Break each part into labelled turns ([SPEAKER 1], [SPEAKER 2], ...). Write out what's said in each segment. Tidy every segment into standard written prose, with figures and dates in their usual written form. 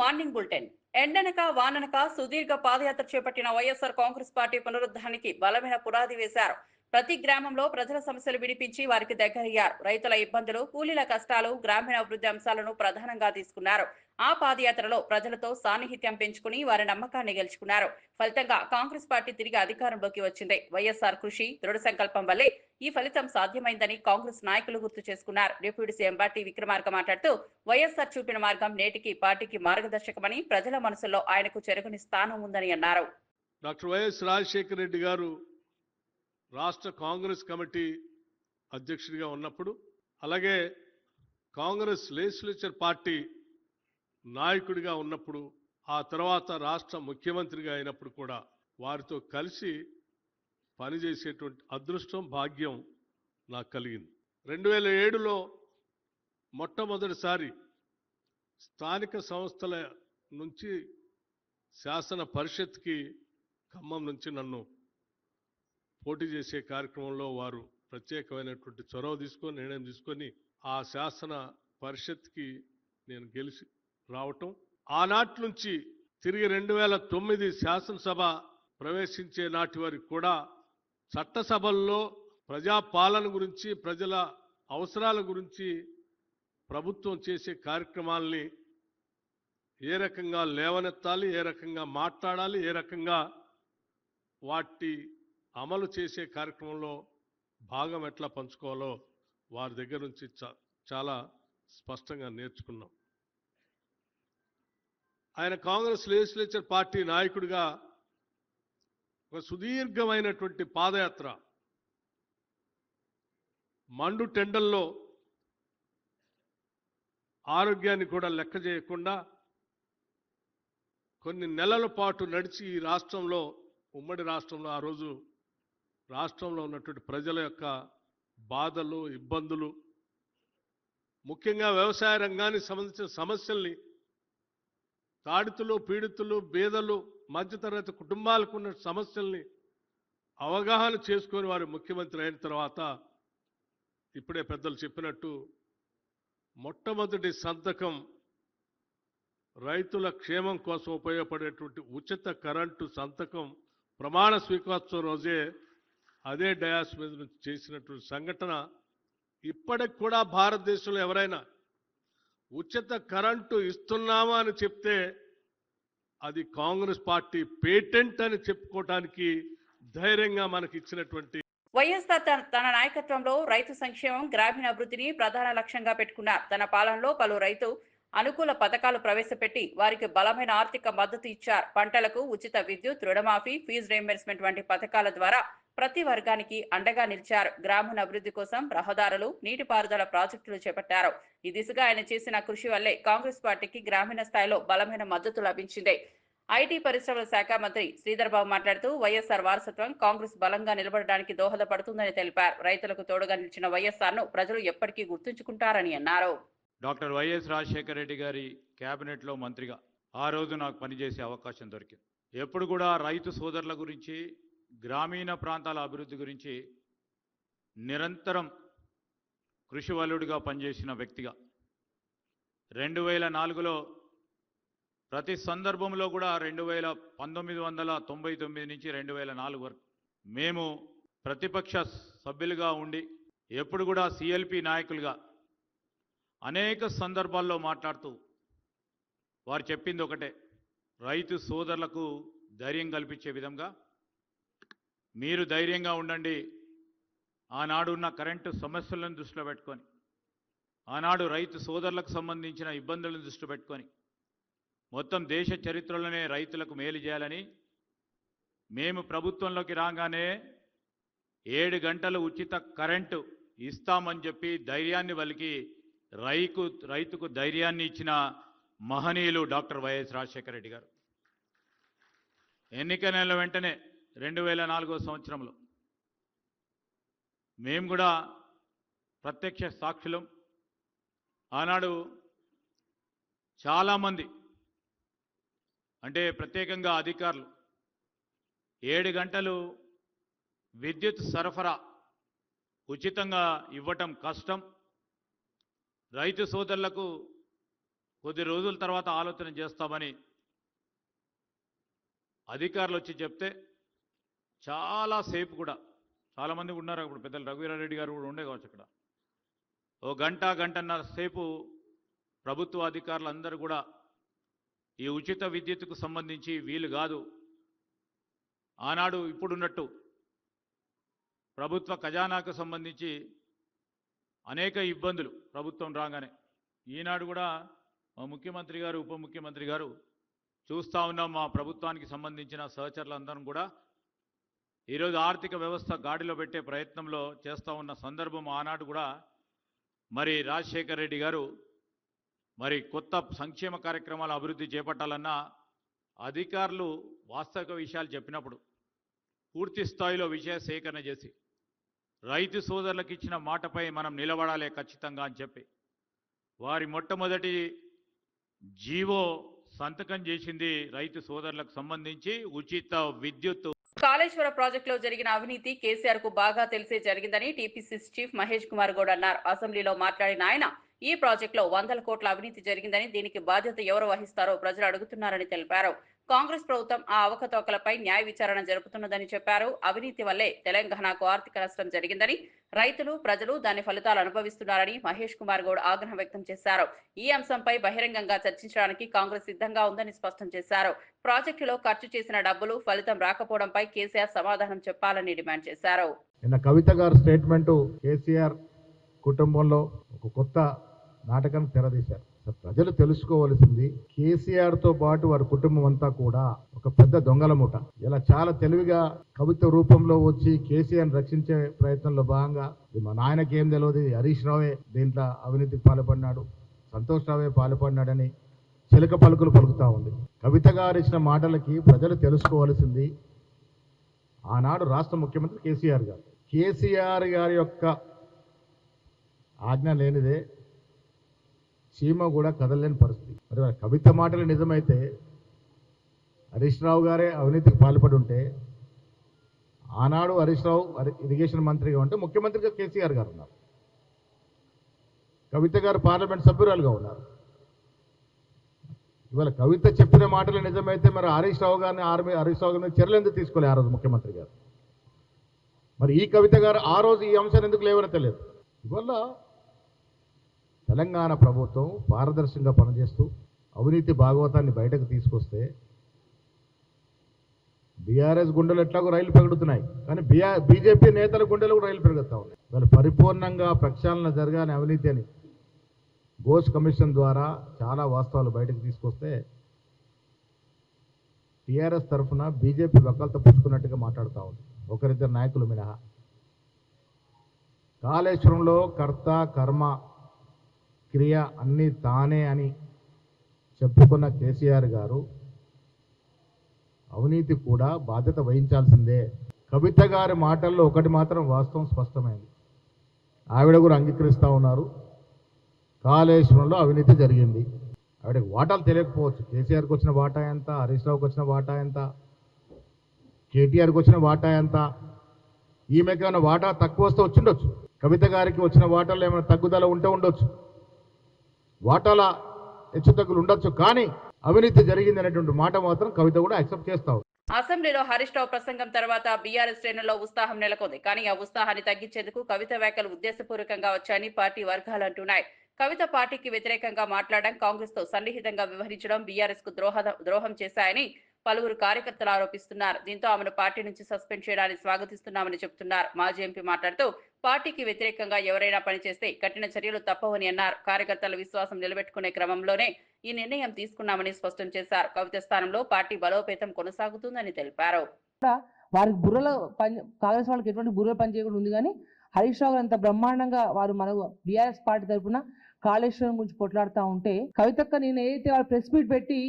[SPEAKER 1] Morning bulletin. ఎండనక వాననక సుదీర్ఘ పాదయాత్ర చేపట్టిన వైఎస్ఆర్ కాంగ్రెస్ పార్టీ పునరుద్ధానికి బలమైన పునాది వేశారు. ప్రతి గ్రామంలో ప్రజల సమస్యలు వినిపించి వారికి దగ్గరయ్యారు. రైతుల ఇబ్బందులు, కూలీల కష్టాలు, గ్రామీణాభివృద్ధి అంశాలను ప్రధానంగా తీసుకున్నారు. ఆ పాదయాత్రలో ప్రజలతో సాన్నిహిత్యం పెంచుకుని వారి నమ్మకాన్ని గెలుచుకున్నారు. ఫలితంగా కాంగ్రెస్ పార్టీ తిరిగి అధికారంలోకి వచ్చింది. వైఎస్ఆర్ కృషి, దృఢ సంకల్పం వల్లే ఈ ఫలితం సాధ్యమైందని కాంగ్రెస్ నాయకులు గుర్తు చేసుకున్నారు. డిప్యూటీ సీఎం బట్టి విక్రమార్క మాట్లాడుతూ వైఎస్ఆర్ చూపిన మార్గం నేటికి పార్టీకి మార్గదర్శకమని, ప్రజల మనసులో ఆయనకు చెరగని స్థానం ఉందని అన్నారు.
[SPEAKER 2] డాక్టర్ వైఎస్ రాజశేఖర రెడ్డి గారు రాష్ట్ర కాంగ్రెస్ కమిటీ అధ్యక్షుడిగా ఉన్నప్పుడు, అలాగే కాంగ్రెస్ లెజిస్లేచర్ పార్టీ నాయకుడిగా ఉన్నప్పుడు, ఆ తర్వాత రాష్ట్ర ముఖ్యమంత్రిగా అయినప్పుడు కూడా వారితో కలిసి పనిచేసేటువంటి అదృష్టం, భాగ్యం నాకు కలిగింది. 2007లో మొట్టమొదటిసారి స్థానిక సంస్థల నుంచి శాసన పరిషత్కి ఖమ్మం నుంచి నన్ను పోటీ చేసే కార్యక్రమంలో వారు ప్రత్యేకమైనటువంటి చొరవ తీసుకొని, నిర్ణయం తీసుకొని ఆ శాసన పరిషత్కి నేను గెలిచి రావటం, ఆనాటి నుంచి తిరిగి 2009 శాసనసభ ప్రవేశించే నాటి వరకు కూడా చట్టసభల్లో ప్రజాపాలన గురించి, ప్రజల అవసరాల గురించి ప్రభుత్వం చేసే కార్యక్రమాల్ని ఏ రకంగా లేవనెత్తాలి, ఏ రకంగా మాట్లాడాలి, ఏ రకంగా వాటి అమలు చేసే కార్యక్రమంలో భాగం ఎట్లా పంచుకోవాలో వారి దగ్గర నుంచి చాలా స్పష్టంగా నేర్చుకున్నాం. ఆయన కాంగ్రెస్ లెజిస్లేచర్ పార్టీ నాయకుడిగా ఒక సుదీర్ఘమైనటువంటి పాదయాత్ర, మండు టెండల్లో ఆరోగ్యాన్ని కూడా లెక్క చేయకుండా కొన్ని నెలల పాటు నడిచి ఈ రాష్ట్రంలో, ఉమ్మడి రాష్ట్రంలో, ఆ రోజు రాష్ట్రంలో ఉన్నటువంటి ప్రజల యొక్క బాధలు, ఇబ్బందులు, ముఖ్యంగా వ్యవసాయ రంగానికి సంబంధించిన సమస్యల్ని, తాడితులు, పీడితులు, బీదలు, మధ్యతరగతి కుటుంబాలకు ఉన్న సమస్యల్ని అవగాహన చేసుకొని వారు ముఖ్యమంత్రి అయిన తర్వాత ఇప్పుడే పెద్దలు చెప్పినట్టు మొట్టమొదటి సంతకం రైతుల క్షేమం కోసం ఉపయోగపడేటువంటి ఉచిత కరెంటు సంతకం ప్రమాణ స్వీకారోత్సవం రోజే అదే డయాస్ మీద నుంచి చేసినటువంటి సంఘటన. ఇప్పటికి కూడా భారతదేశంలో ఎవరైనా ఉచిత కరెంటు ఇస్తున్నామా అని చెప్తే అది కాంగ్రెస్ పార్టీ పేటెంట్ అని చెప్పుకోవడానికి ధైర్యంగా మనకి ఇచ్చినటువంటి
[SPEAKER 1] వైఎస్ఆర్ తన నాయకత్వంలో రైతు సంక్షేమం, గ్రామీణాభివృద్ధిని ప్రధాన లక్ష్యంగా పెట్టుకున్నారు. తన పాలనలో పలు రైతు అనుకూల పథకాలు ప్రవేశపెట్టి వారికి బలమైన ఆర్థిక మద్దతు ఇచ్చారు. పంటలకు ఉచిత విద్యుత్, రుణమాఫీ, ఫీజు రీయింబర్స్మెంట్ వంటి పథకాల ద్వారా ప్రతి వర్గానికి అండగా నిలిచారు. గ్రామీణ అభివృద్ధి కోసం రహదారులు, నీటిపారుదల ప్రాజెక్టులు చేపట్టారు. ఈ దిశగా ఆయన చేసిన కృషి వల్లే కాంగ్రెస్ పార్టీకి గ్రామీణ స్థాయిలో బలమైన మద్దతు లభించింది. ఐటీ పరిశ్రమల శాఖ మంత్రి శ్రీధర్ బాబు మాట్లాడుతూ వైఎస్ఆర్ వారసత్వం కాంగ్రెస్ బలంగా నిలబడడానికి దోహదపడుతుందని తెలిపారు. రైతులకు తోడుగా నిలిచిన వైఎస్ఆర్ ను ప్రజలు ఎప్పటికీ గుర్తుంచుకుంటారని అన్నారు.
[SPEAKER 3] డాక్టర్ వైఎస్ రాజశేఖర రెడ్డి గారి క్యాబినెట్లో మంత్రిగా ఆ రోజు నాకు పనిచేసే అవకాశం దొరికింది. ఎప్పుడు కూడా రైతు సోదరుల గురించి, గ్రామీణ ప్రాంతాల అభివృద్ధి గురించి నిరంతరం కృషివలుడిగా పనిచేసిన వ్యక్తిగా 2004లో ప్రతి సందర్భంలో కూడా 1999 నుంచి 2004 వరకు మేము ప్రతిపక్ష సభ్యులుగా ఉండి ఎప్పుడు కూడా సిఎల్పి నాయకులుగా అనేక సందర్భాల్లో మాట్లాడుతూ వారు చెప్పింది ఒకటే, రైతు సోదరులకు ధైర్యం కల్పించే విధంగా మీరు ధైర్యంగా ఉండండి. ఆనాడు ఉన్న కరెంటు సమస్యలను దృష్టిలో పెట్టుకొని, ఆనాడు రైతు సోదరులకు సంబంధించిన ఇబ్బందులను దృష్టిలో పెట్టుకొని మొత్తం దేశ చరిత్రలోనే రైతులకు మేలు చేయాలని మేము ప్రభుత్వంలోకి రాగానే 7 గంటలు ఉచిత కరెంటు ఇస్తామని చెప్పి ధైర్యాన్ని వలికి రైతుకు ధైర్యాన్ని ఇచ్చిన మహనీయులు డాక్టర్ వైఎస్ రాజశేఖర రెడ్డి గారు. ఎన్నికల వెంటనే 2004 సంవత్సరంలో మేము కూడా ప్రత్యక్ష సాక్షులం. ఆనాడు చాలామంది, అంటే ప్రత్యేకంగా అధికారులు 7 గంటలు విద్యుత్ సరఫరా ఉచితంగా ఇవ్వటం కష్టం, రైతు సోదరులకు కొద్ది రోజుల తర్వాత ఆలోచన చేస్తామని అధికారులు వచ్చి చెప్తే చాలాసేపు కూడా చాలామంది ఉన్నారు. అప్పుడు పెద్దలు రఘువీరారెడ్డి గారు కూడా ఉండే కావచ్చు అక్కడ. ఓ గంటన్నర సేపు ప్రభుత్వ అధికారులు అందరూ కూడా ఈ ఉచిత విద్యుత్తుకు సంబంధించి వీలు కాదు, ఆనాడు ఇప్పుడున్నట్టు ప్రభుత్వ ఖజానాకు సంబంధించి అనేక ఇబ్బందులు ప్రభుత్వం రాగానే, ఈనాడు కూడా మా ముఖ్యమంత్రి గారు ఉప ముఖ్యమంత్రి గారు చూస్తూ ఉన్నాం. మా ప్రభుత్వానికి సంబంధించిన సహచరులందరం కూడా ఈరోజు ఆర్థిక వ్యవస్థ గాడిలో పెట్టే ప్రయత్నంలో చేస్తూ ఉన్న సందర్భం. ఆనాడు కూడా మరి రాజశేఖర్ రెడ్డి గారు మరి కొత్త సంక్షేమ కార్యక్రమాల అభివృద్ధి చేపట్టాలన్నా అధికారులు వాస్తవిక విషయాలు చెప్పినప్పుడు పూర్తి స్థాయిలో విషయ సేకరణ చేసి రైతు సోదరులకు ఇచ్చిన మాటపై మనం నిలబడాలి ఖచ్చితంగా అని చెప్పి వారి మొట్టమొదటి జీవో సంతకం చేసింది రైతు సోదరులకు సంబంధించి ఉచిత విద్యుత్.
[SPEAKER 1] కాళేశ్వర ప్రాజెక్టులో జరిగిన అవినీతి కేసీఆర్ కు బాగా తెలిసే జరిగిందని టీపీసీసీ చీఫ్ మహేష్ కుమార్ గౌడ్ అన్నారు. అసెంబ్లీలో మాట్లాడిన ఆయన ఈ ప్రాజెక్టులో 100 కోట్ల అవినీతి జరిగిందని, దీనికి బాధ్యత ఎవరు వహిస్తారో ప్రజలు అడుగుతున్నారని తెలిపారు. కాంగ్రెస్ ప్రభుత్వం ఆ అవకతవకలపై న్యాయ విచారణ జరుపుతున్నదని చెప్పారు. అవినీతి వల్లే తెలంగాణకు ఆర్థిక నష్టం జరిగిందని, రైతులు ప్రజలు దాని ఫలితాలు అనుభవిస్తున్నారని మహేష్ కుమార్ గౌడ్ ఆగ్రహం వ్యక్తం చేశారు. ఈ అంశంపై బహిరంగంగా చర్చించడానికి కాంగ్రెస్ సిద్ధంగా ఉందని స్పష్టం చేశారు. ప్రాజెక్టులో ఖర్చు చేసిన డబ్బులు ఫలితం రాకపోవడంపై కేసీఆర్ సమాధానం చెప్పాలని డిమాండ్ చేశారు.
[SPEAKER 4] కవిత గారి స్టేట్మెంట్ కేసీఆర్ కుటుంబంలో ఒక కొత్త నాటకం తెరదీశారు. ప్రజలు తెలుసుకోవలసింది కేసీఆర్ తో పాటు వారి కుటుంబం అంతా కూడా ఒక పెద్ద దొంగల ముఠ. ఇలా చాలా తెలివిగా కవిత రూపంలో వచ్చి కేసీఆర్ రక్షించే ప్రయత్నంలో భాగంగా మా నాయనకి ఏం తెలియదు, హరీష్ రావే దీంట్లో అవినీతికి పాల్పడినాడు, సంతోష్ రావే పాల్పడినాడని చిలక పలుకులు పలుకుతా ఉంది. కవిత గారు ఇచ్చిన మాటలకి ప్రజలు తెలుసుకోవాల్సింది ఆనాడు రాష్ట్ర ముఖ్యమంత్రి కేసీఆర్ గారి యొక్క ఆజ్ఞ లేనిదే చీమ కూడా కదలలేని పరిస్థితి. మరి కవిత మాటలు నిజమైతే హరీష్ రావు గారే అవినీతికి పాల్పడి ఉంటే ఆనాడు హరీష్ రావు ఇరిగేషన్ మంత్రిగా ఉంటే ముఖ్యమంత్రిగా కేసీఆర్ గారు ఉన్నారు, కవిత గారు పార్లమెంట్ సభ్యురాలుగా ఉన్నారు. ఇవాళ కవిత చెప్పిన మాటలు నిజమైతే మరి హరీష్ రావు గారిని చర్యలు ఎందుకు తీసుకోలే ఆ రోజు ముఖ్యమంత్రి గారు? మరి ఈ కవిత గారు ఆ రోజు ఈ అంశాన్ని ఎందుకు లేవనెత్తలేదు? ఇవల్ల తెలంగాణ ప్రభుత్వం పారదర్శకంగా పనిచేస్తూ అవినీతి భాగవతాన్ని బయటకు తీసుకొస్తే బీఆర్ఎస్ గుండెలు ఎట్లాగో రైలు పెరుగుతున్నాయి, కానీ బీజేపీ నేతల గుండెలు కూడా రైలు పెరుగుతూ ఉన్నాయి. వాళ్ళు పరిపూర్ణంగా ప్రక్షాళన జరగాలని అవినీతి అని ఘోష్ కమిషన్ ద్వారా చాలా వాస్తవాలు బయటకు తీసుకొస్తే టీఆర్ఎస్ తరఫున బీజేపీ వకాలతో పుచ్చుకున్నట్టుగా మాట్లాడుతూ ఉంది, ఒకరిద్దరు నాయకులు మినహా. కాళేశ్వరంలో కర్త కర్మ క్రియ అన్నీ తానే అని చెప్పుకున్న కేసీఆర్ గారు అవినీతి కూడా బాధ్యత వహించాల్సిందే. కవిత గారి మాటల్లో ఒకటి మాత్రం వాస్తవం స్పష్టమైంది, ఆవిడ కూడా అంగీకరిస్తూ ఉన్నారు, కాళేశ్వరంలో అవినీతి జరిగింది. ఆవిడకి వాటాలు తెలియకపోవచ్చు, కేసీఆర్కి వచ్చిన వాటా ఎంత, హరీష్ రావుకి వచ్చిన వాటా ఎంత, కేటీఆర్కి వచ్చిన వాటా ఎంత, ఈమెకి ఏమైనా వాటా తక్కువ వస్తే వచ్చిండొచ్చు, కవిత గారికి వచ్చిన వాటాల్లో ఏమైనా తగ్గుదల ఉంటే ఉండొచ్చు, వాటాల హెచ్చుతగ్గులు ఉండొచ్చు, కానీ అవినీతి జరిగింది అనేటువంటి మాట మాత్రం కవిత కూడా యాక్సెప్ట్ చేస్తావు.
[SPEAKER 1] అసెంబ్లీలో హరీష్ రావు ప్రసంగం తర్వాత బీఆర్ఎస్ శ్రేణుల్లో ఉత్సాహం నెలకొంది. కానీ ఆ ఉత్సాహాన్ని తగ్గించేందుకు కవిత వ్యాఖ్యలు ఉద్దేశపూర్వకంగా వచ్చాయని పార్టీ వర్గాలు అంటున్నాయి. కవిత పార్టీకి వ్యతిరేకంగా మాట్లాడడం, కాంగ్రెస్ తో సన్నిహితంగా వ్యవహరించడం బీఆర్ఎస్ కు ద్రోహం చేశాయని పలువురు కార్యకర్తలు ఆరోపిస్తున్నారు. దీంతో ఆమెను పార్టీ నుంచి సస్పెండ్ చేయడాన్ని స్వాగతిస్తున్నామని చెబుతున్నారు. మాజీ ఎంపీ మాట్లాడుతూ పార్టీకి వ్యతిరేకంగా ఎవరైనా పనిచేస్తే కఠిన చర్యలు తప్పవని అన్నారు. కార్యకర్తల విశ్వాసం నిలబెట్టుకునే క్రమంలోనే ఈ నిర్ణయం తీసుకున్నామని స్పష్టం చేశారు. కవిత స్థానంలో పార్టీ బలోపేతం కొనసాగుతుందని తెలిపారు.
[SPEAKER 5] వారికి బుర్రలో కాంగ్రెస్ వాళ్ళకి ఎటువంటి బుర్రలో పని చేయకుండా ఉంది, కానీ హరీష్ రావు అంత బ్రహ్మాండంగా వారు మన బీఆర్ఎస్ పార్టీ తరఫున కాళేశ్వరం గురించి కొట్లాడుతూ ఉంటే, కవితక్క నేను ఏదైతే వాళ్ళు ప్రెస్ మీట్ పెట్టి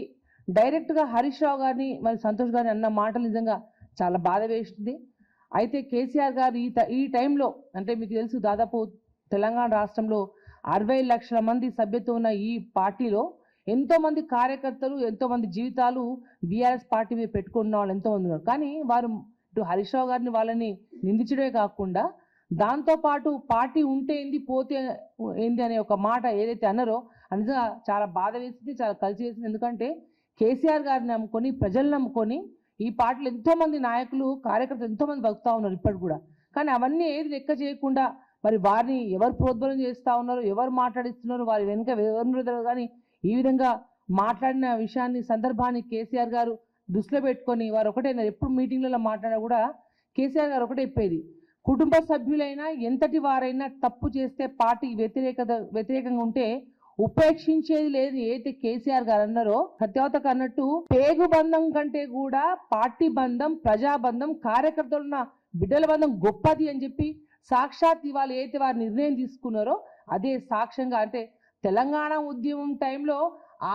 [SPEAKER 5] డైరెక్ట్ గా హరీష్ రావు గారిని మరి సంతోష్ గారిని అన్న మాటలు నిజంగా చాలా బాధ వేస్తుంది. అయితే కేసీఆర్ గారు ఈ టైంలో, అంటే మీకు తెలుసు దాదాపు తెలంగాణ రాష్ట్రంలో 60 లక్షల మంది సభ్యత్వం ఉన్న ఈ పార్టీలో ఎంతో మంది కార్యకర్తలు, ఎంతో మంది జీవితాలు బీఆర్ఎస్ పార్టీ మీద పెట్టుకున్న వాళ్ళు ఎంతో మంది ఉన్నారు. కానీ వారు ఇటు హరీష్ రావు గారిని వాళ్ళని నిందించడమే కాకుండా దాంతోపాటు పార్టీ ఉంటే ఏంది పోతే ఏంది అనే ఒక మాట ఏదైతే అన్నారో నిజంగా చాలా బాధ వేసింది, చాలా కలిసి వేసింది. ఎందుకంటే కేసీఆర్ గారిని నమ్ముకొని, ప్రజలు నమ్ముకొని ఈ పార్టీలో ఎంతోమంది నాయకులు, కార్యకర్తలు ఎంతోమంది బతుకుతా ఉన్నారు ఇప్పటికి కూడా. కానీ అవన్నీ ఏది లెక్క చేయకుండా మరి వారిని ఎవరు ప్రోద్బలం చేస్తూ ఉన్నారు, ఎవరు మాట్లాడిస్తున్నారు, వారి వెనుక ఎవరు కానీ ఈ విధంగా మాట్లాడిన విషయాన్ని, సందర్భాన్ని కేసీఆర్ గారు దృష్టిలో పెట్టుకొని వారు ఒకటే, ఎప్పుడు మీటింగ్లలో మాట్లాడినా కూడా కేసీఆర్ గారు ఒకటే చెప్పేది, కుటుంబ సభ్యులైనా ఎంతటి వారైనా తప్పు చేస్తే పార్టీకి వ్యతిరేకంగా ఉంటే ఉపేక్షించేది లేదు. ఏదైతే కేసీఆర్ గారు అన్నారో సత్యవతకు అన్నట్టు పేగు బంధం కంటే కూడా పార్టీ బంధం, ప్రజాబంధం, కార్యకర్తలున్న బిడ్డల బంధం గొప్పది అని చెప్పి సాక్షాత్ ఇవాళ ఏదైతే వారు నిర్ణయం తీసుకున్నారో అదే సాక్ష్యంగా, అంటే తెలంగాణ ఉద్యమం టైంలో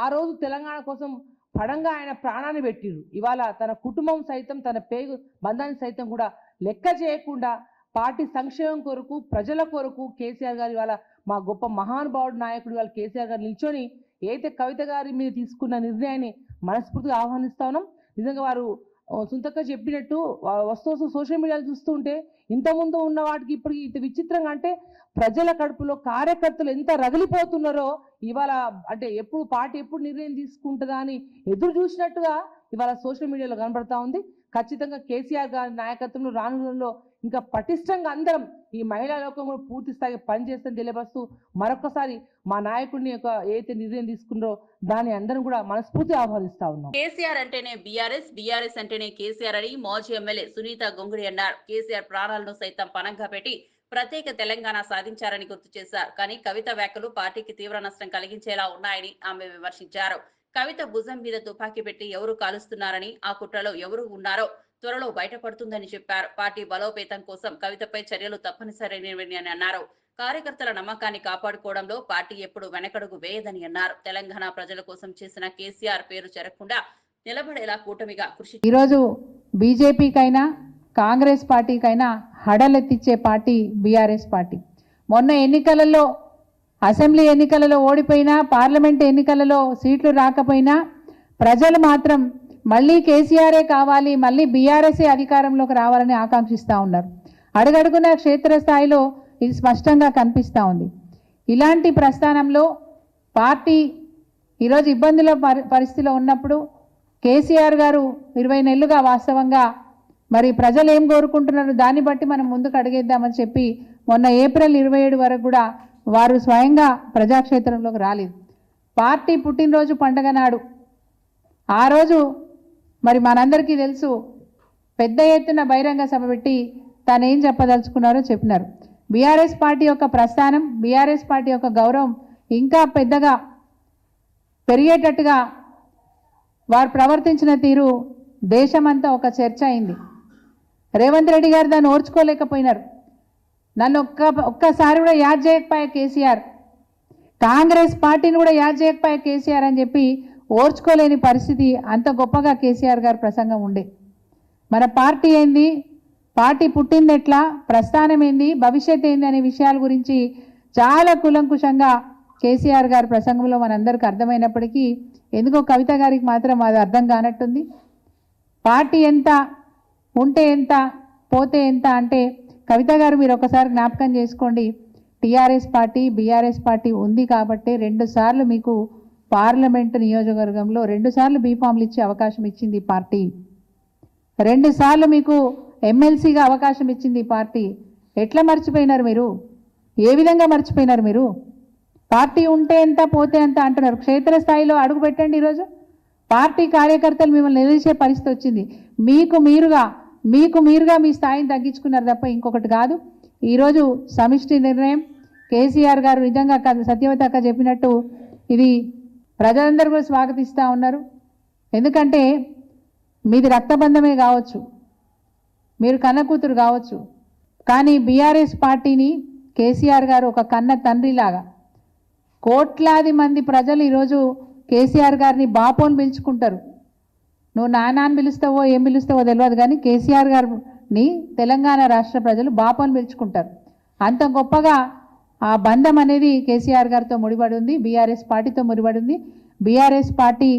[SPEAKER 5] ఆ రోజు తెలంగాణ కోసం పడంగా ఆయన ప్రాణాన్ని పెట్టిరు. ఇవాళ తన కుటుంబం సైతం, తన పేగు బంధాన్ని సైతం కూడా లెక్క చేయకుండా పార్టీ సంక్షేమం కొరకు, ప్రజల కొరకు కేసీఆర్ గారు ఇవాళ మా గొప్ప మహానుభావుడు నాయకుడు వాళ్ళు కేసీఆర్ గారు నిల్చొని ఏదైతే కవిత గారి మీద తీసుకున్న నిర్ణయాన్ని మనస్ఫూర్తిగా ఆహ్వానిస్తా ఉన్నాం. నిజంగా వారు సుంతక్క చెప్పినట్టు వస్తూ సోషల్ మీడియాలో చూస్తుంటే ఇంతకుముందు ఉన్న వాటికి ఇప్పటికి ఇంత విచిత్రంగా, అంటే ప్రజల కడుపులో కార్యకర్తలు ఎంత రగిలిపోతున్నారో ఇవాళ, అంటే ఎప్పుడు పార్టీ ఎప్పుడు నిర్ణయం తీసుకుంటుందా అని ఎదురు చూసినట్టుగా ఇవాళ సోషల్ మీడియాలో కనబడతా ఉంది. ఖచ్చితంగా కేసీఆర్ గారి నాయకత్వంలో రానులో ఇంకా పటిష్టంగా అందరం ఈ మహిళా లోకం కూడా పూర్తి స్థాయిగా పనిచేస్తుందని తెలియపరుస్తూ మరొకసారి మా నాయకుడిని ఏదైతే నిర్ణయం తీసుకున్నారో దాన్ని అందరం కూడా మనస్ఫూర్తి ఆహ్వానిస్తా ఉన్నాం.
[SPEAKER 1] కేసీఆర్ అంటేనే బీఆర్ఎస్, బీఆర్ఎస్ అంటేనే కేసీఆర్ అని మాజీ ఎమ్మెల్యే సునీత గొంగుడి అన్నారు. కేసీఆర్ ప్రాణాలను సైతం పణంగా పెట్టి ప్రత్యేక తెలంగాణ సాధించారని గుర్తు చేశారు. కానీ కవిత వ్యాఖ్యలు పార్టీకి తీవ్ర నష్టం కలిగించేలా ఉన్నాయని ఆమె విమర్శించారు. కవిత భుజం మీద తుపాకీ పెట్టి ఎవరు కాలుస్తున్నారని, ఆ కుట్రలో ఎవరు ఉన్నారో త్వరలో బయటపడుతుందని చెప్పారు. పార్టీ బలోపేతం కోసం కవితపై చర్యలు తప్పనిసరైనవి అని అన్నారు. కార్యకర్తల నమ్మకాన్ని కాపాడుకోవడంలో పార్టీ ఎప్పుడు వెనకడుగు వేయదని అన్నారు. తెలంగాణ ప్రజల కోసం చేసిన కేసీఆర్ పేరు చెరగకుండా నిలబడేలా కూటమిగా కృషి.
[SPEAKER 6] ఈరోజు బీజేపీకైనా కాంగ్రెస్ పార్టీకైనా హడలెత్తిచ్చే పార్టీ బీఆర్ఎస్ పార్టీ. మొన్న ఎన్నికలలో, అసెంబ్లీ ఎన్నికలలో ఓడిపోయినా, పార్లమెంట్ ఎన్నికలలో సీట్లు రాకపోయినా ప్రజలు మాత్రం మళ్ళీ కేసీఆరే కావాలి, మళ్ళీ బీఆర్ఎస్ఏ అధికారంలోకి రావాలని ఆకాంక్షిస్తూ ఉన్నారు. అడుగడుగున క్షేత్రస్థాయిలో ఇది స్పష్టంగా కనిపిస్తూ ఉంది. ఇలాంటి ప్రస్థానంలో పార్టీ ఈరోజు ఇబ్బందుల పరిస్థితిలో ఉన్నప్పుడు కేసీఆర్ గారు 20 నెలలుగా వాస్తవంగా మరి ప్రజలు ఏం కోరుకుంటున్నారు దాన్ని బట్టి మనం ముందుకు అడిగేద్దామని చెప్పి మొన్న ఏప్రిల్ 27 వరకు కూడా వారు స్వయంగా ప్రజాక్షేత్రంలోకి రాలేదు. పార్టీ పుట్టినరోజు పండుగ నాడు ఆ రోజు మరి మనందరికీ తెలుసు, పెద్ద ఎత్తున బహిరంగ సభ పెట్టి తాను ఏం చెప్పదలుచుకున్నారో చెప్పినారు. బీఆర్ఎస్ పార్టీ యొక్క ప్రస్థానం, బీఆర్ఎస్ పార్టీ యొక్క గౌరవం ఇంకా పెద్దగా పెరిగేటట్టుగా వారు ప్రవర్తించిన తీరు దేశమంతా ఒక చర్చ అయింది. రేవంత్ రెడ్డి గారు దాన్ని ఓర్చుకోలేకపోయినారు. నన్ను ఒక్కసారి కూడా యాద్ చేయకపోయా కేసీఆర్, కాంగ్రెస్ పార్టీని కూడా యాద్ చేయకపోయా కేసీఆర్ అని చెప్పి ఓర్చుకోలేని పరిస్థితి. అంత గొప్పగా కేసీఆర్ గారి ప్రసంగం ఉండే. మన పార్టీ ఏంది, పార్టీ పుట్టింది ఎట్లా, ప్రస్థానం ఏంది, భవిష్యత్ ఏంది అనే విషయాల గురించి చాలా కులంకుశంగా కేసీఆర్ గారి ప్రసంగంలో మనందరికీ అర్థమైనప్పటికీ ఎందుకో కవిత గారికి మాత్రం అది అర్థం కానట్టుంది. పార్టీ ఎంత ఉంటే ఎంత, పోతే ఎంత అంటే, కవిత గారు మీరు ఒకసారి జ్ఞాపకం చేసుకోండి, టీఆర్ఎస్ పార్టీ బీఆర్ఎస్ పార్టీ ఉంది కాబట్టి 2 సార్లు మీకు పార్లమెంటు నియోజకవర్గంలో 2 సార్లు బీఫామ్లు ఇచ్చే అవకాశం ఇచ్చింది ఈ పార్టీ, 2 సార్లు మీకు ఎమ్మెల్సీగా అవకాశం ఇచ్చింది ఈ పార్టీ. ఎట్లా మర్చిపోయినారు మీరు? ఏ విధంగా మర్చిపోయినారు మీరు? పార్టీ ఉంటే ఎంత, పోతే ఎంత అంటున్నారు. క్షేత్రస్థాయిలో అడుగు పెట్టండి. ఈరోజు పార్టీ కార్యకర్తలు మిమ్మల్ని నిలిచే పరిస్థితి వచ్చింది. మీకు మీరుగా మీ స్థాయిని తగ్గించుకున్నారు తప్ప ఇంకొకటి కాదు. ఈరోజు సమిష్టి నిర్ణయం కేసీఆర్ గారు నిజంగా సత్యవతి అక్క చెప్పినట్టు ఇది ప్రజలందరూ కూడా స్వాగతిస్తూ ఉన్నారు. ఎందుకంటే మీది రక్తబంధమే కావచ్చు, మీరు కన్నకూతురు కావచ్చు, కానీ బీఆర్ఎస్ పార్టీని కేసీఆర్ గారు ఒక కన్న తండ్రిలాగా, కోట్లాది మంది ప్రజలు ఈరోజు కేసీఆర్ గారిని బాపోని పిలుచుకుంటారు. నువ్వు నాన్న అని పిలుస్తావో ఏం పిలుస్తావో తెలియదు, కానీ కేసీఆర్ గారిని తెలంగాణ రాష్ట్ర ప్రజలు బాపోని పిలుచుకుంటారు. అంత గొప్పగా ఆ బంధం అనేది కేసీఆర్ గారితో ముడిపడి ఉంది, బీఆర్ఎస్ పార్టీతో ముడిపడి ఉంది. బీఆర్ఎస్ పార్టీ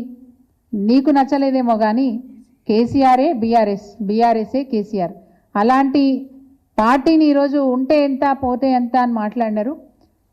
[SPEAKER 6] నీకు నచ్చలేదేమో కానీ కేసీఆరే బీఆర్ఎస్, బీఆర్ఎస్ఏ కేసీఆర్. అలాంటి పార్టీని ఈరోజు ఉంటే ఎంత పోతే ఎంత అని మాట్లాడినారు.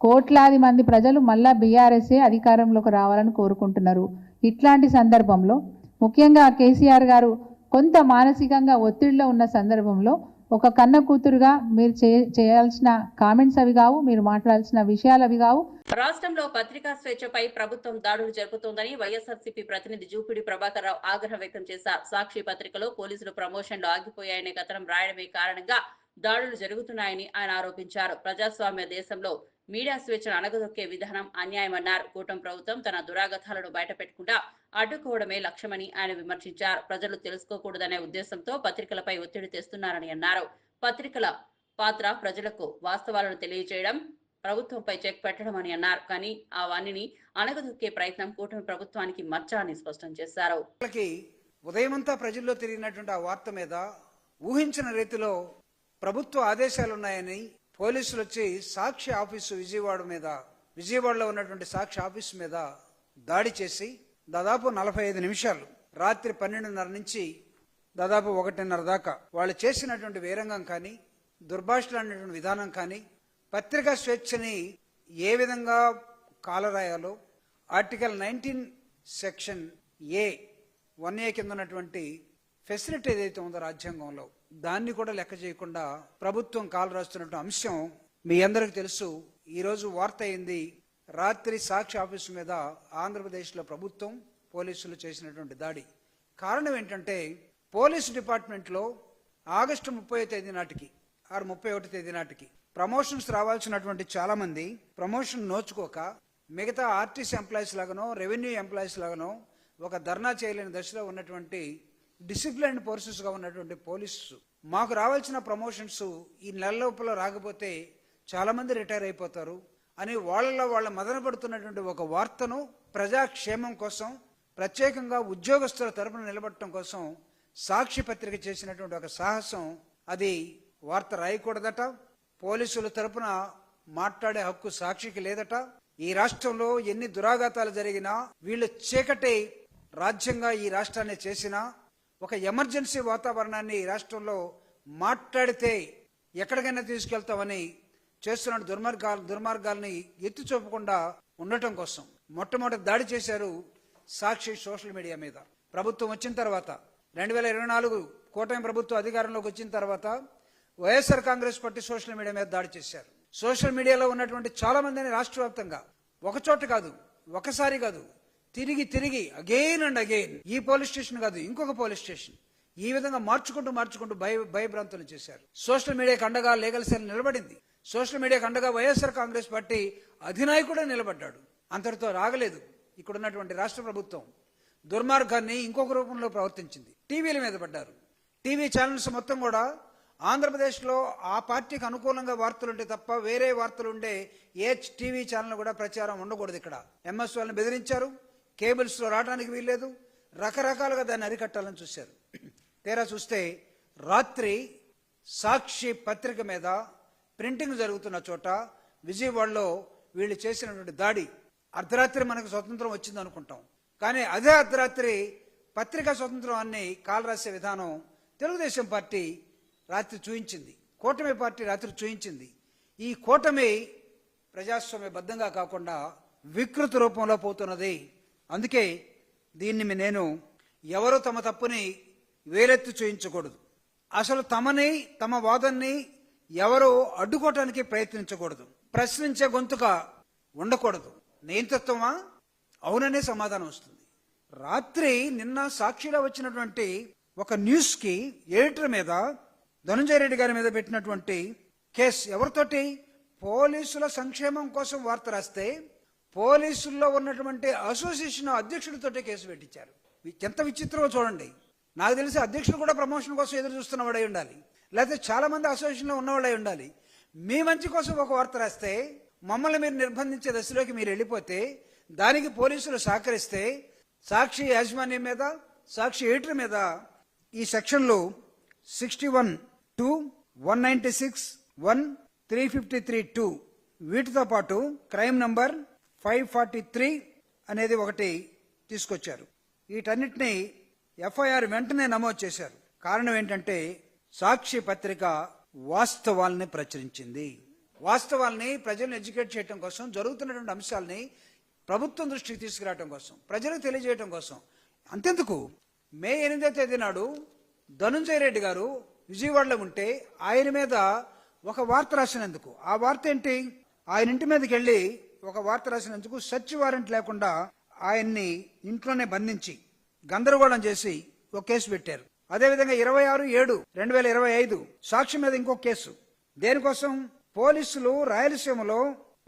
[SPEAKER 6] కోట్లాది మంది ప్రజలు మళ్ళా బీఆర్ఎస్ఏ అధికారంలోకి రావాలని కోరుకుంటున్నారు. ఇట్లాంటి సందర్భంలో ముఖ్యంగా కేసీఆర్ గారు కొంత మానసికంగా ఒత్తిడిలో ఉన్న సందర్భంలో ఒక కన్న కూతురుగా మీరు చేయాల్సిన కామెంట్స్ అవి కావు, మీరు మాట్లాడాల్సిన విషయాలు అవి కావు.
[SPEAKER 1] రాష్ట్రంలో పత్రికా స్వేచ్ఛపై ప్రభుత్వం దాడులు జరుపుతోందని వైఎస్ఆర్సీపీ ప్రతినిధి జూపిడి ప్రభాకర్ రావు ఆగ్రహం వ్యక్తం చేశారు. సాక్షి పత్రికలో పోలీసులు ప్రమోషన్లు ఆగిపోయాయనే కథనం రాయడమే కారణంగా దాడులు జరుగుతున్నాయని ఆయన ఆరోపించారు. ప్రజాస్వామ్య దేశంలో మీడియా స్వేచ్ఛను అణగదొక్కే విధానం అన్యాయమన్నారు. కూటమి ప్రభుత్వం తన దురాగతాలను బయటపెట్టకుండా అడ్డుకోవడమే లక్ష్యమని ఆయన విమర్శించారు. ప్రజలు తెలుసుకోకూడదనే ఉద్దేశంతో పత్రికలపై ఒత్తిడి తెస్తున్నారని అన్నారు. పత్రికల పాత్ర ప్రజలకు వాస్తవాలను తెలియజేయడం, ప్రభుత్వంపై చెక్ పెట్టడం అని అన్నారు. కానీ ఆ వాణిని అణగదొక్కే ప్రయత్నం కూటమి ప్రభుత్వానికి మచ్చ అని స్పష్టం చేశారు.
[SPEAKER 7] ఉదయమంతా ప్రజల్లో తిరిగినటువంటి ఆ వార్త మీద ఊహించిన రీతిలో ప్రభుత్వ ఆదేశాలున్నాయని పోలీసులు వచ్చి సాక్షి ఆఫీసు విజయవాడలో ఉన్నటువంటి సాక్షి ఆఫీసు మీద దాడి చేసి దాదాపు 45 నిమిషాలు రాత్రి 12:30 నుంచి దాదాపు 1:30 దాకా వాళ్ళు చేసినటువంటి వీరంగం కానీ దుర్భాషలాడినటువంటి విధానం కానీ పత్రికా స్వేచ్ఛని ఏ విధంగా కాలరాయాలో ఆర్టికల్ 19 సెక్షన్ A కింద ఉన్నటువంటి ఫెసిలిటీ ఏదైతే ఉందో రాజ్యాంగంలో దాన్ని కూడా లెక్క చేయకుండా ప్రభుత్వం కాలు రాస్తున్నటువంటి అంశం మీ అందరికి తెలుసు. ఈరోజు వార్త అయింది, రాత్రి సాక్షి ఆఫీసు మీద ఆంధ్రప్రదేశ్లో ప్రభుత్వం పోలీసులు చేసినటువంటి దాడి. కారణం ఏంటంటే పోలీసు డిపార్ట్మెంట్లో ఆగస్టు 30వ తేదీ నాటికి 31వ తేదీ నాటికి ప్రమోషన్స్ రావాల్సినటువంటి చాలా మంది ప్రమోషన్ నోచుకోక మిగతా ఆర్టీసీ ఎంప్లాయీస్ లాగానో రెవెన్యూ ఎంప్లాయీస్ లాగానో ఒక ధర్నా చేయలేని దశలో ఉన్నటువంటి డిసిప్లైన్డ్ ఫోర్సెస్గా ఉన్నటువంటి పోలీసు మాకు రావాల్సిన ప్రమోషన్స్ ఈ నెల లోపల రాకపోతే చాలా మంది రిటైర్ అయిపోతారు అని వాళ్ళ మదన పడుతున్నటువంటి ఒక వార్తను ప్రజాక్షేమం కోసం ప్రత్యేకంగా ఉద్యోగస్తుల తరపున నిలబడటం కోసం సాక్షి పత్రిక చేసినటువంటి ఒక సాహసం. అది వార్త రాయకూడదట, పోలీసుల తరపున మాట్లాడే హక్కు సాక్షికి లేదట. ఈ రాష్ట్రంలో ఎన్ని దురాఘాతాలు జరిగినా వీళ్ళు చీకటి రాజ్యంగా ఈ రాష్ట్రాన్ని చేసినా ఒక ఎమర్జెన్సీ వాతావరణాన్ని ఈ రాష్ట్రంలో మాట్లాడితే ఎక్కడికైనా తీసుకెళ్తామని చేస్తున్న దుర్మార్గాల్ని ఎత్తి చూపకుండా ఉండటం కోసం మొట్టమొదటి దాడి చేశారు సాక్షి సోషల్ మీడియా మీద. ప్రభుత్వం వచ్చిన తర్వాత 2024 కూటమి ప్రభుత్వం అధికారంలోకి వచ్చిన తర్వాత YSR Congress party social media మీద దాడి చేశారు. సోషల్ మీడియాలో ఉన్నటువంటి చాలా మందిని రాష్ట్ర వ్యాప్తంగా ఒకచోట కాదు, ఒకసారి కాదు, తిరిగి అగైన్ అండ్ అగైన్ ఈ పోలీస్ స్టేషన్ కాదు ఇంకొక పోలీస్ స్టేషన్ ఈ విధంగా మార్చుకుంటూ భయభ్రాంతులు చేశారు. సోషల్ మీడియాకు అండగా లీగల్ సెల్ నిలబడింది. సోషల్ మీడియాకు అండగా వైఎస్ఆర్ కాంగ్రెస్ పార్టీ అధినాయకుడే నిలబడ్డాడు. అంతటితో రాగలేదు. ఇక్కడ ఉన్నటువంటి రాష్ట్ర ప్రభుత్వం దుర్మార్గాన్ని ఇంకొక రూపంలో ప్రవర్తించింది. టీవీల మీద పడ్డారు. టీవీ ఛానల్స్ మొత్తం కూడా ఆంధ్రప్రదేశ్లో ఆ పార్టీకి అనుకూలంగా వార్తలు ఉంటే తప్ప వేరే వార్తలు ఉండే ఏ టీవీ ఛానల్ కూడా ప్రచారం ఉండకూడదు. ఇక్కడ ఎంఎస్ వాళ్ళని బెదిరించారు, కేబుల్స్లో రావడానికి వీల్లేదు, రకరకాలుగా దాన్ని అరికట్టాలని చూశారు. తీరా చూస్తే రాత్రి సాక్షి పత్రిక మీద ప్రింటింగ్ జరుగుతున్న చోట విజయవాడలో వీళ్ళు చేసినటువంటి దాడి, అర్ధరాత్రి మనకు స్వతంత్రం వచ్చింది అనుకుంటాం, కానీ అదే అర్ధరాత్రి పత్రికా స్వతంత్రం అన్ని కాలు రాసే విధానం తెలుగుదేశం పార్టీ రాత్రి చూయించింది, కూటమి పార్టీ రాత్రి చూయించింది. ఈ కూటమి ప్రజాస్వామ్యబద్ధంగా కాకుండా వికృత రూపంలో పోతున్నది. అందుకే దీన్ని నేను ఎవరు తమ తప్పుని వేలెత్తి చూయించకూడదు, అసలు తమ వాదనని ఎవరు అడ్డుకోవటానికి ప్రయత్నించకూడదు, ప్రశ్నించే గొంతుగా ఉండకూడదు. నియంతృత్వమా? అవుననే సమాధానం వస్తుంది. రాత్రి నిన్న సాక్షిలో వచ్చినటువంటి ఒక న్యూస్ కి ఎడిటర్ మీద ధనంజయ రెడ్డి గారి మీద పెట్టినటువంటి కేసు ఎవరితోటి? పోలీసుల సంక్షేమం కోసం వార్త రాస్తే పోలీసుల్లో ఉన్నటువంటి అసోసియేషన్ అధ్యక్షుడితోటే కేసు పెట్టించారు. ఎంత విచిత్రమో చూడండి. నాకు తెలిసి అధ్యక్షుడు కూడా ప్రమోషన్ కోసం ఎదురు చూస్తున్నవాడై ఉండాలి, లేకపోతే చాలా మంది అసోసియేషన్లో ఉన్నవాళ్ళై ఉండాలి. మీ మంచి కోసం ఒక వార్త రాస్తే మమ్మల్ని మీరు నిర్బంధించే దశలోకి మీరు వెళ్ళిపోతే దానికి పోలీసులు సహకరిస్తే సాక్షి యాజమాన్యం మీద, సాక్షి ఎడిటర్ మీద ఈ సెక్షన్లు 61(2), 196(1), 353(2) వీటితో పాటు క్రైమ్ నంబర్ 543 అనేది ఒకటి తీసుకొచ్చారు. వీటన్నిటిని ఎఫ్ఐఆర్ వెంటనే నమోదు చేశారు. కారణం ఏంటంటే సాక్షి పత్రిక వాస్తవాల్ని ప్రచురించింది. వాస్తవాల్ని ప్రజలను ఎడ్యుకేట్ చేయడం కోసం, జరుగుతున్నటువంటి అంశాలని ప్రభుత్వం దృష్టికి తీసుకురావడం కోసం, ప్రజలకు తెలియజేయడం కోసం. అంతెందుకు, మే 8వ తేదీ నాడు ధనుంజయ రెడ్డి గారు విజయవాడలో ఉంటే ఆయన మీద ఒక వార్త రాసినందుకు, ఆ వార్త ఏంటి, ఆయన ఇంటి మీదకి వెళ్ళి ఒక వార్త రాసినందుకు సెర్చ్ వారెంట్ లేకుండా ఆయన్ని ఇంట్లోనే బంధించి గందరగోళం చేసి ఒక కేసు పెట్టారు. అదేవిధంగా 26/7/2025 సాక్షి మీద ఇంకొక కేసు. దేనికోసం? పోలీసులు రాయలసీమలో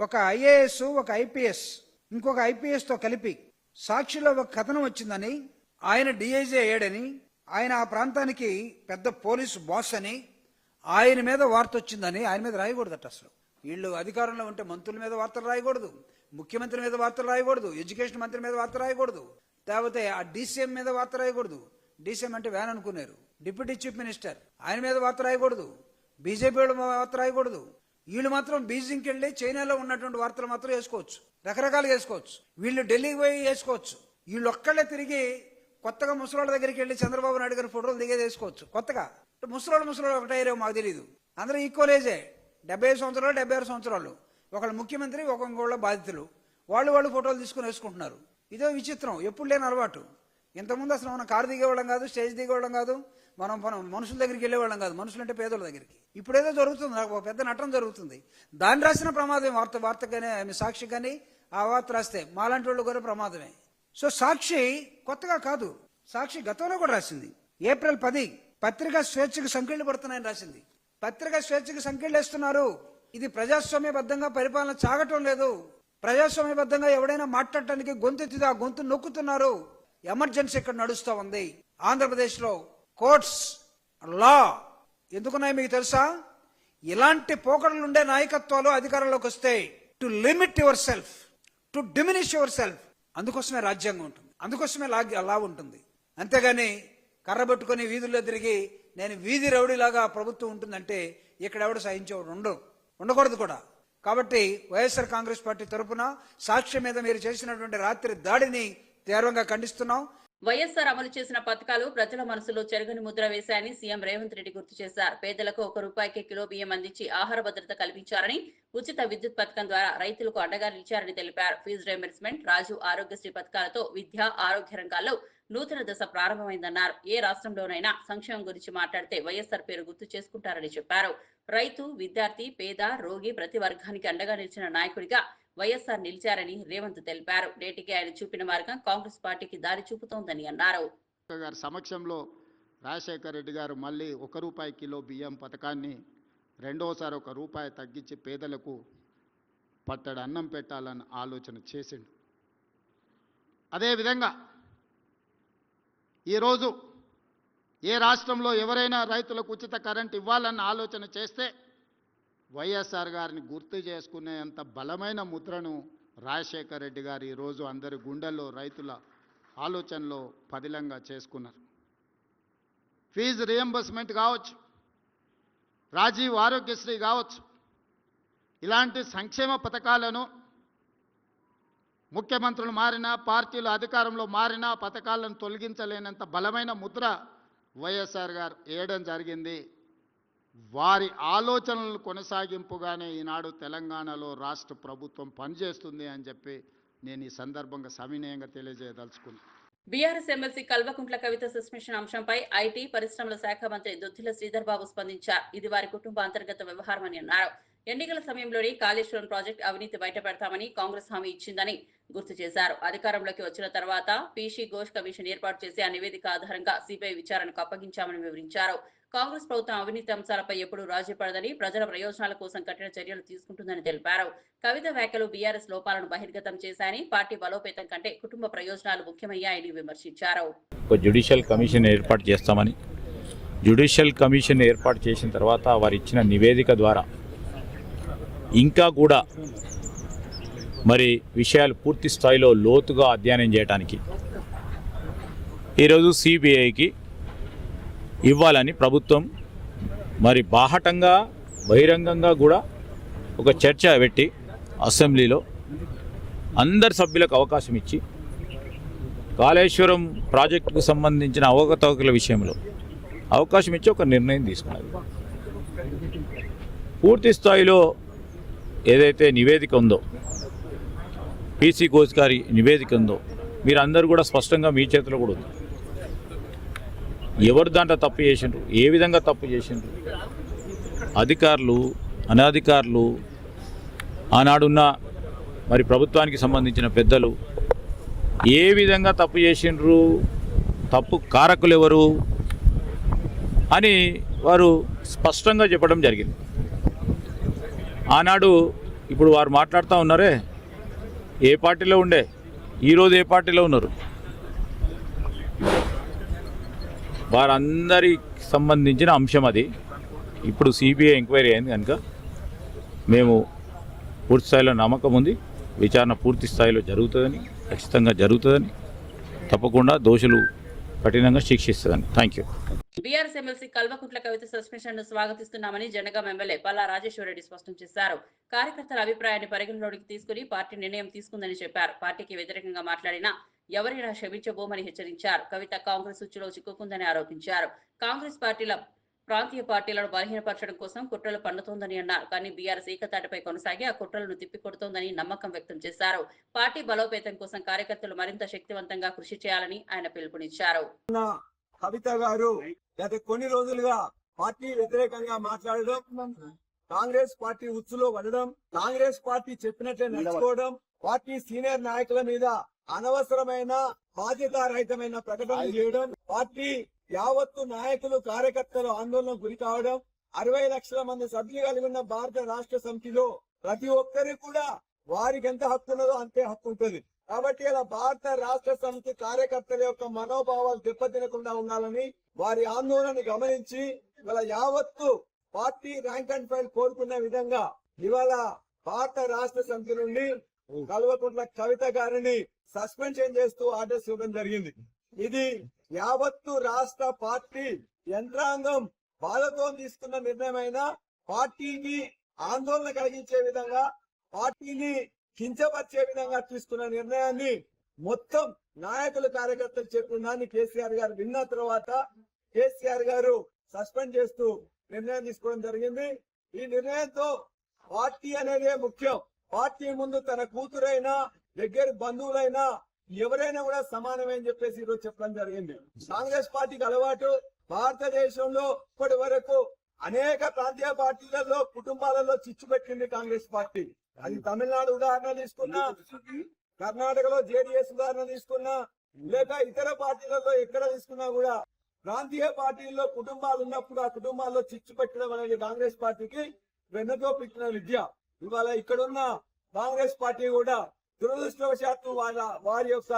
[SPEAKER 7] ఒక ఐఏఎస్, ఒక ఐపీఎస్, ఇంకొక ఐపీఎస్ తో కలిపి సాక్షిలో ఒక కథనం వచ్చిందని, ఆయన డిఐజీ అయ్యాడని, ఆయన ఆ ప్రాంతానికి పెద్ద పోలీసు బాస్ అని, ఆయన మీద వార్త వచ్చిందని ఆయన మీద రాయకూడదట. అసలు వీళ్ళు అధికారంలో ఉంటే మంత్రుల మీద వార్తలు రాయకూడదు, ముఖ్యమంత్రి మీద వార్తలు రాయకూడదు, ఎడ్యుకేషన్ మంత్రి మీద వార్త రాయకూడదు, లేకపోతే ఆ డీసీఎం మీద వార్త రాయకూడదు. డీసీఎం అంటే వ్యాన్ అనుకున్నారు. డిప్యూటీ చీఫ్ మినిస్టర్, ఆయన మీద వార్త రాయకూడదు, బీజేపీ వాళ్ళు వార్త రాయకూడదు. వీళ్ళు మాత్రం బీజింగ్కి వెళ్ళి చైనాలో ఉన్నటువంటి వార్తలు మాత్రం వేసుకోవచ్చు, రకరకాలుగా వేసుకోవచ్చు. వీళ్ళు ఢిల్లీకి పోయి వేసుకోవచ్చు. వీళ్ళు ఒక్కళ్ళే తిరిగి కొత్తగా ముసలోళ్ళ దగ్గరికి వెళ్ళి చంద్రబాబు నాయుడు గారి ఫోటోలు దిగేది వేసుకోవచ్చు. కొత్తగా ముసలోళ్ళు ఒకటైరే మాకు తెలియదు. అందరూ ఈక్వల్ ఏజే, 75 సంవత్సరాలు 76 సంవత్సరాలు. ఒకళ్ళు ముఖ్యమంత్రి, ఇంకోళ్ళ బాధితులు, వాళ్ళు ఫోటోలు తీసుకుని వేసుకుంటున్నారు. ఇదో విచిత్రం, ఎప్పుడు లేని అలవాటు. ఇంతకుముందు అసలు మనం కారు దిగేవాళ్ళం కాదు, స్టేజ్ దిగేవాళ్ళం కాదు, మనం మనుషుల దగ్గరికి వెళ్ళేవాళ్ళం కాదు, మనుషులు అంటే పేదోళ్ళ దగ్గరికి. ఇప్పుడేదో జరుగుతుంది, ఒక పెద్ద నటన జరుగుతుంది. దాన్ని రాసిన ప్రమాదం వార్త కానీ సాక్షి కానీ ఆ వార్త రాస్తే మాలాంటి వాళ్ళు కూడా ప్రమాదమే. సో సాక్షి కొత్తగా కాదు, సాక్షి గతంలో కూడా రాసింది. ఏప్రిల్ 10 పత్రికా స్వేచ్ఛకు సంకెళ్లు పడుతున్నాయని రాసింది. పత్రికా స్వేచ్ఛకు సంకెళ్లు వేస్తున్నారు. ఇది ప్రజాస్వామ్యబద్ధంగా పరిపాలన సాగటం లేదు. ప్రజాస్వామ్యబద్ధంగా ఎవడైనా మాట్లాడటానికి గొంతెత్తితే ఆ గొంతు నొక్కుతున్నారు. ఎమర్జెన్సీ ఇక్కడ నడుస్తూ ఉంది. ఆంధ్రప్రదేశ్ లో కోర్ట్స్ లా ఎందుకున్నాయి మీకు తెలుసా? ఇలాంటి పోకడలుండే నాయకత్వాలు అధికారంలోకి వస్తే to limit your self, to diminish your self. అందుకోసమే రాజ్యాంగం ఉంటుంది, అందుకోసమే లా ఉంటుంది. అంతేగాని కర్రబెట్టుకుని వీధుల్లో తిరిగి నేను వీధి రౌడీలాగా ప్రభుత్వం ఉంటుందంటే ఇక్కడ ఎవడు సహించేవాడు ఉండకూడదు కూడా. కాబట్టి వైఎస్ఆర్ కాంగ్రెస్ పార్టీ తరఫున సాక్షి మీద మీరు చేసినటువంటి రాత్రి దాడిని తీవ్రంగా ఖండిస్తున్నాం.
[SPEAKER 1] వైఎస్ఆర్ అమలు చేసిన పథకాలు ప్రజల మనసులో చెరగని ముద్ర వేశాయని సీఎం రేవంత్ రెడ్డి గుర్తు చేశారు. పేదలకు ₹1 కిలో బియ్యం అందించి ఆహార భద్రత కల్పించారని, ఉచిత విద్యుత్ పథకం ద్వారా రైతులకు అండగా నిలిచారని తెలిపారు. ఫీజు రియంబర్స్మెంట్, రాజు ఆరోగ్యశ్రీ పథకాలతో విద్య, ఆరోగ్య రంగాల్లో నూతన దశ ప్రారంభమైందన్నారు. ఏ రాష్ట్రంలోనైనా సంక్షేమం గురించి మాట్లాడితే వైఎస్ఆర్ పేరు గుర్తు చేసుకుంటారని చెప్పారు. రైతు, విద్యార్థి, పేద, రోగి ప్రతి వర్గానికి అండగా నిలిచిన నాయకుడిగా వైఎస్ఆర్ నిలిచారని రేవంత్ తెలిపారు. నేటికి ఆయన చూపిన మార్గం కాంగ్రెస్ పార్టీకి దారి చూపుతోందని అన్నారు.
[SPEAKER 8] గారి సమక్షంలో రాజశేఖర రెడ్డి గారు మళ్ళీ ₹1 కిలో బియ్యం పథకాన్ని రెండోసారి ₹1 తగ్గించి పేదలకు పట్టడి అన్నం పెట్టాలని ఆలోచన చేసిండు. అదేవిధంగా ఈరోజు ఏ రాష్ట్రంలో ఎవరైనా రైతులకు ఉచిత కరెంట్ ఇవ్వాలన్న ఆలోచన చేస్తే వైఎస్ఆర్ గారిని గుర్తు చేసుకునేంత బలమైన ముద్రను రాజశేఖర రెడ్డి గారు ఈరోజు అందరి గుండెల్లో రైతుల ఆలోచనలో పదిలంగా చేసుకున్నారు. ఫీజు రియంబర్స్మెంట్ కావచ్చు, రాజీవ్ ఆరోగ్యశ్రీ కావచ్చు, ఇలాంటి సంక్షేమ పథకాలను ముఖ్యమంత్రులు మారినా, పార్టీలు అధికారంలో మారినా పథకాలను తొలగించలేనంత బలమైన ముద్ర వైఎస్ఆర్ గారు వేయడం జరిగింది. వారి ఆలోచనలు కొనసాగింపుగానే ఈనాడు తెలంగాణలో రాష్ట్ర ప్రభుత్వం పనిచేస్తుంది అని చెప్పి నేను ఈ సందర్భంగా సవినయంగా తెలియజేయదలుచుకున్నాను.
[SPEAKER 1] BRS MLC Kalvakuntla Kavitha suspension అంశంపై ఐటీ పరిశ్రమల శాఖ మంత్రి దుద్దిల శ్రీధర్ బాబు స్పందించారు. ఇది వారి కుటుంబ అంతర్గత వ్యవహారమని అన్నారు. ఎన్నికల సమయంలోనే కాళేశ్వరం ప్రాజెక్టు అవినీతి బయటపెడతామని కాంగ్రెస్ హామీ ఇచ్చిందని గుర్తు చేశారు. అధికారంలోకి వచ్చిన తర్వాత పీసీ ఘోష్ కమిషన్ ఏర్పాటు చేసి ఆ నివేదిక ఆధారంగా సిబిఐ విచారణకు అప్పగించామని వివరించారు. కాంగ్రెస్ ప్రభుత్వం అవినీతి అంశాలపై ఎప్పుడూ రాజీ పడదని, ప్రజల ప్రయోజనాల కోసం కఠిన చర్యలు తీసుకుంటుందని తెలిపారు. కవిత వ్యాఖ్యలు బీఆర్ఎస్ లోపాలను బహిర్గతం చేశాయని, పార్టీ బలోపేతం కంటే కుటుంబ ప్రయోజనాలు ముఖ్యమయ్యాయని విమర్శించారు.
[SPEAKER 3] జ్యుడిషియల్ కమిషన్ ఏర్పాటు చేస్తామని, జ్యుడిషియల్ కమిషన్ ఏర్పాటు చేసిన తర్వాత వారు ఇచ్చిన నివేదిక ద్వారా ఇంకా కూడా మరి విషయాలు పూర్తి స్థాయిలో లోతుగా అధ్యయనం చేయడానికి ఈరోజు సిబిఐకి ఇవ్వాలని ప్రభుత్వం మరి బాహటంగా బహిరంగంగా కూడా ఒక చర్చ పెట్టి అసెంబ్లీలో అందరి సభ్యులకు అవకాశం ఇచ్చి కాళేశ్వరం ప్రాజెక్టుకు సంబంధించిన అవకతవకల విషయంలో అవకాశం ఇచ్చి ఒక నిర్ణయం తీసుకున్నది. పూర్తి స్థాయిలో ఏదైతే నివేదిక ఉందో, పీసీ ఘోష్ గారి నివేదిక ఉందో, మీరందరూ కూడా స్పష్టంగా మీ చేతిలో కూడా ఉంది. ఎవరు దాంట్లో తప్పు చేసిండ్రు, ఏ విధంగా తప్పు చేసిండ్రు, అధికారులు అనధికారులు, ఆనాడున్న మరి ప్రభుత్వానికి సంబంధించిన పెద్దలు ఏ విధంగా తప్పు చేసిండ్రు, తప్పు కారకులు ఎవరు అని వారు స్పష్టంగా చెప్పడం జరిగింది. ఆనాడు ఇప్పుడు వారు మాట్లాడుతూ ఉన్నారే, ఏ పార్టీలో ఉండే, ఈరోజు ఏ పార్టీలో ఉన్నారు, వారందరికి సంబంధించిన అంశం అది. ఇప్పుడు సిబిఐ ఎంక్వైరీ అయింది కనుక మేము పూర్తి స్థాయిలో నమ్మకం ఉంది, విచారణ పూర్తి స్థాయిలో జరుగుతుందని, ఖచ్చితంగా జరుగుతుందని, తప్పకుండా దోషులు కఠినంగా శిక్షిస్తుందని. Thank you.
[SPEAKER 1] BRS MLC Kalvakuntla Kavitha suspension ను స్వాగతిస్తున్నామని జనగాం ఎమ్మెల్యే పల్లా రాజేశ్వరరెడ్డి స్పష్టం చేశారు. కార్యకర్తల అభిప్రాయాన్ని పరిగణలోకి తీసుకుని పార్టీ నిర్ణయం తీసుకుందని చెప్పారు. పార్టీకి వ్యతిరేకంగా మాట్లాడినా ఎవరైనా క్షమించబోమని హెచ్చరించారు. కవిత కాంగ్రెస్ ఉచ్చులో చిక్కుకుందని ఆరోపించారు. కాంగ్రెస్ పార్టీల ప్రాంతీయ పార్టీలను బలహీనపరచడం కోసం కుట్రలు పన్నుతోందని అన్నారు. కానీ బీఆర్ఎస్ ఏకతాటిపై కొనసాగి ఆ కుట్రలను తిప్పికొడుతోందని నమ్మకం వ్యక్తం చేశారు. పార్టీ బలోపేతం కోసం కార్యకర్తలు మరింత శక్తివంతంగా కృషి చేయాలని ఆయన పిలుపునిచ్చారు.
[SPEAKER 9] కవిత గారు గత కొన్ని రోజులుగా పార్టీ వ్యతిరేకంగా మాట్లాడడం, కాంగ్రెస్ పార్టీ ఉచ్చులో పడడం, కాంగ్రెస్ పార్టీ చెప్పినట్లే నడుచుకోవడం, పార్టీ సీనియర్ నాయకుల మీద అనవసరమైన బాధ్యతారహితమైన ప్రకటనలు చేయడం, పార్టీ యావత్తు నాయకులు కార్యకర్తలు ఆందోళనకు గురి కావడం, 60 లక్షల మంది సభ్యులు కలిగి ఉన్న భారత రాష్ట్ర సమితిలో ప్రతి ఒక్కరికి కూడా వారికి ఎంత హక్కు ఉన్నదో అంతే హక్కు ఉంటుంది. కాబట్టి ఇలా భారత రాష్ట్ర సమితి కార్యకర్తల యొక్క మనోభావాలు దెబ్బతినకుండా ఉండాలని వారి ఆందోళనని గమనించి ఇవాళ యావత్తు పార్టీ ర్యాంక్ అండ్ ఫైల్ కోరుకున్న విధంగా ఇవాళ భారత రాష్ట్ర సమితి నుండి కల్వకుంట్ల కవిత గారిని సస్పెన్షన్ చేస్తూ ఆర్డర్స్ ఇవ్వడం జరిగింది. ఇది యావత్తు రాష్ట్ర పార్టీ యంత్రాంగం బాధతో తీసుకున్న నిర్ణయమైన, పార్టీకి ఆందోళన కలిగించే విధంగా, పార్టీని కించపరిచే విధంగా తీసుకున్న నిర్ణయాన్ని మొత్తం నాయకులు కార్యకర్తలు చెప్పిన దాన్ని కేసీఆర్ గారు విన్న తర్వాత కేసీఆర్ గారు సస్పెండ్ చేస్తూ నిర్ణయం తీసుకోవడం జరిగింది. ఈ నిర్ణయంతో పార్టీ అనేదే ముఖ్యం. పార్టీ ముందు తన కూతురైనా దగ్గర బంధువులైనా ఎవరైనా కూడా సమానమని చెప్పేసి ఈరోజు చెప్పడం జరిగింది. కాంగ్రెస్ పార్టీకి అలవాటు భారతదేశంలో ఇప్పటి వరకు అనేక ప్రాంతీయ పార్టీలలో కుటుంబాలలో చిచ్చు పెట్టింది కాంగ్రెస్ పార్టీ. అది తమిళనాడు ఉదాహరణ తీసుకున్నా, కర్ణాటకలో జేడీఎస్ ఉదాహరణ తీసుకున్నా, లేక ఇతర పార్టీలలో ఎక్కడ తీసుకున్నా కూడా ప్రాంతీయ పార్టీల్లో కుటుంబాలు ఉన్నప్పుడు ఆ కుటుంబాల్లో చిచ్చు పెట్టడం అనేది కాంగ్రెస్ పార్టీకి వెన్నతో పెట్టిన విద్య. ఇవాళ ఇక్కడున్న కాంగ్రెస్ పార్టీ కూడా దురదృష్టవశాత్తు వారి యొక్క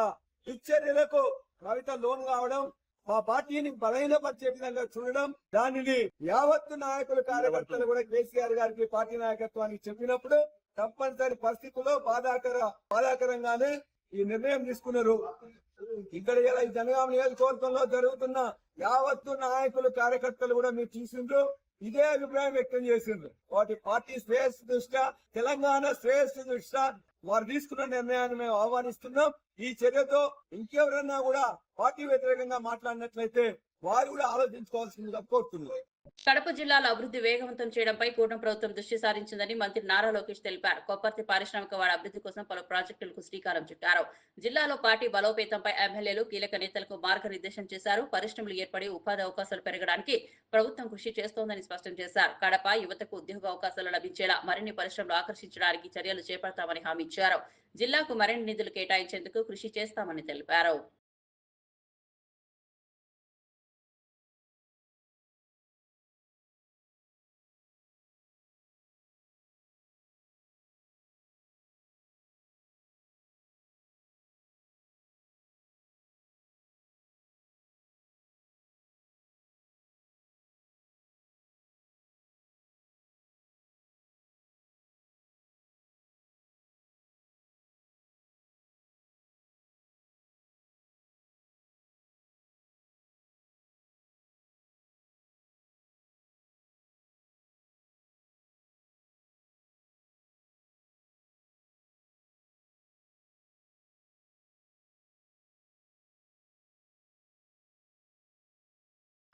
[SPEAKER 9] దుశ్చర్యలకు కవిత లోన్ కావడం, మా పార్టీని బలహీనపరిచే విధంగా చూడడం, దానిని యావత్తు నాయకులు కార్యకర్తలు కూడా కేసీఆర్ గారికి పార్టీ నాయకత్వానికి చెప్పినప్పుడు తప్పనిసరి పరిస్థితుల్లో బాధాకరంగానే ఈ నిర్ణయం తీసుకున్నారు. ఇక్కడ ఇలా ఈ జనగామ నియోజకవర్గంలో జరుగుతున్న యావత్తు నాయకులు కార్యకర్తలు కూడా మీరు చూసిండ్రు, ఇదే అభిప్రాయం వ్యక్తం చేసిండ్రు. వాటి పార్టీ శ్రేయస్సు దృష్ట్యా, తెలంగాణ శ్రేయస్సు దృష్ట్యా వారు తీసుకున్న నిర్ణయాన్ని మేము ఆహ్వానిస్తున్నాం. ఈ చర్యతో ఇంకెవరన్నా కూడా పార్టీ వ్యతిరేకంగా మాట్లాడినట్లయితే వారు కూడా ఆలోచించుకోవాల్సిందిగా కోరుతున్నారు.
[SPEAKER 1] కడప జిల్లాలో అభివృద్ధి వేగవంతం చేయడంపై కూటమి ప్రభుత్వం దృష్టి సారించిందని మంత్రి నారా లోకేష్ తెలిపారు. కొప్పర్తి పారిశ్రామిక వాడ అభివృద్ధి కోసం పలు ప్రాజెక్టులకు శ్రీకారం చుట్టారు. జిల్లాలో పార్టీ బలోపేతంపై ఎమ్మెల్యేలు కీలక నేతలకు మార్గనిర్దేశం చేశారు. పరిశ్రమలు ఏర్పడి ఉపాధి అవకాశాలు పెరగడానికి ప్రభుత్వం కృషి చేస్తోందని స్పష్టం చేశారు. కడప యువతకు ఉద్యోగ అవకాశాలు లభించేలా మరిన్ని పరిశ్రమలు ఆకర్షించడానికి చర్యలు చేపడతామని హామీ ఇచ్చారు. జిల్లాకు మరిన్ని నిధులు కేటాయించేందుకు కృషి చేస్తామని తెలిపారు.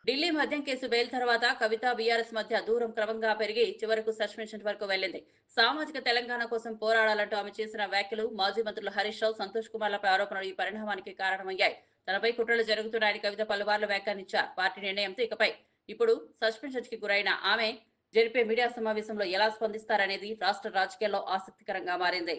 [SPEAKER 1] ఢిల్లీ మద్యం కేసు బెయిల్ తర్వాత కవిత బీఆర్ఎస్ మధ్య దూరం క్రమంగా పెరిగి చివరకు సస్పెన్షన్ వరకు వెళ్లింది. సామాజిక తెలంగాణ కోసం పోరాడాలంటూ ఆమె చేసిన వ్యాఖ్యలు, మాజీ మంత్రులు హరీష్ రావు, సంతోష్ కుమార్లపై ఆరోపణలు ఈ పరిణామానికి కారణమయ్యాయి. తనపై కుట్రలు జరుగుతున్నాయని కవిత పలుమార్లు వ్యాఖ్యానించారు. పార్టీ నిర్ణయంతో ఇకపై ఇప్పుడు సస్పెన్షన్ కి గురైన ఆమె జరిపే మీడియా సమావేశంలో ఎలా స్పందిస్తారనేది రాష్ట్ర రాజకీయాల్లో ఆసక్తికరంగా మారింది.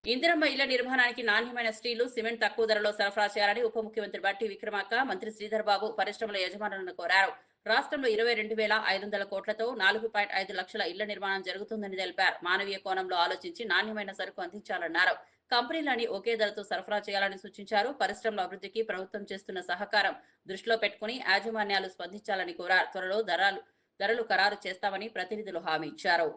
[SPEAKER 1] ఇందిరమ్మ ఇళ్ల నిర్మాణానికి నాణ్యమైన స్టీలు, సిమెంట్ తక్కువ ధరలో సరఫరా చేయాలని ఉప ముఖ్యమంత్రి బట్టి విక్రమార్క, మంత్రి శ్రీధర్ బాబు పరిశ్రమల యజమానులను కోరారు. రాష్ట్రంలో 22,500 కోట్లతో 4.5 లక్షల ఇళ్ల నిర్మాణం జరుగుతుందని తెలిపారు. మానవీయ కోణంలో ఆలోచించి నాణ్యమైన సరుకు అందించాలన్నారు. కంపెనీలని ఒకే ధరతో సరఫరా చేయాలని సూచించారు. పరిశ్రమల అభివృద్ధికి ప్రభుత్వం చేస్తున్న సహకారం దృష్టిలో పెట్టుకుని యాజమాన్యాలు స్పందించాలని కోరారు. త్వరలో ధరలు ఖరారు చేస్తామని ప్రతినిధులు హామీ ఇచ్చారు.